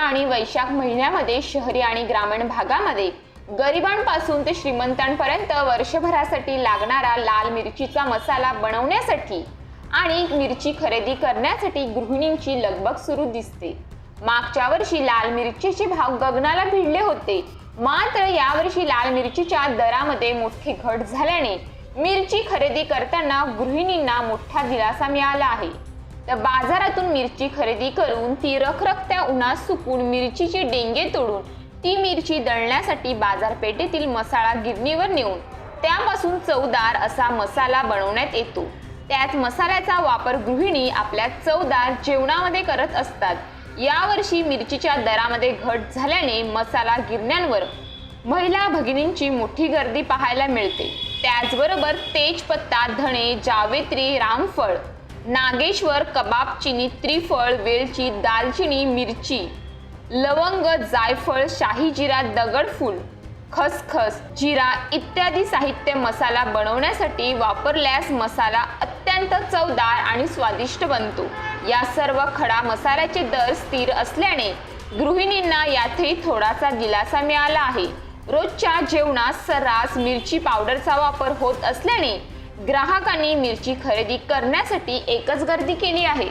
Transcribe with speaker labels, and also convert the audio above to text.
Speaker 1: आणि वैशाख महिन्यामध्ये शहरी आणि ग्रामीण भागामध्ये गरिबांपासून ते श्रीमंतांपर्यंत वर्षभरासाठी लागणारा लाल मिरचीचा मसाला बनवण्यासाठी आणि मिरची खरेदी करण्यासाठी गृहिणींची लगबग सुरू दिसते। मागच्या वर्षी लाल मिरचीचे भाव गगनाला भिडले होते, मात्र यावर्षी लाल मिरचीच्या दरामध्ये मोठी घट झाल्याने मिरची खरेदी करताना गृहिणींना मोठा दिलासा मिळाला आहे। तर बाजारातून मिरची खरेदी करून ती रखरखत्या उन्हात सुकून मिरचीचे डेंगे तोडून ती मिरची दळण्यासाठी बाजारपेठेतील मसाला गिरणीवर नेऊन त्यापासून चवदार असा मसाला बनवण्यात येतो। त्यात मसाल्याचा वापर गृहिणी आपल्या चवदार जेवणामध्ये करत असतात। यावर्षी मिरचीच्या दरामध्ये घट झाल्याने मसाला गिरण्यांवर महिला भगिनींची मोठी गर्दी पाहायला मिळते। त्याचबरोबर तेजपत्ता, धणे, जावेत्री, रामफळ, नागेश्वर, कबाब चिनी, त्रिफळ, वेलची, दालचिनी, मिरची, लवंग, जायफळ, शाही जिरा, दगडफूल, खसखस, जिरा इत्यादी साहित्य मसाला बनवण्यासाठी वापरल्यास मसाला अत्यंत चवदार आणि स्वादिष्ट बनतो। या सर्व खडा मसाल्याचे दर स्थिर असल्याने गृहिणींना यातही थोडासा दिलासा मिळाला आहे। रोजच्या जेवणात सर्रास मिरची पावडरचा वापर होत असल्याने ग्राहकांनी मिरची खरेदी करण्यासाठी एकच गर्दी केली आहे।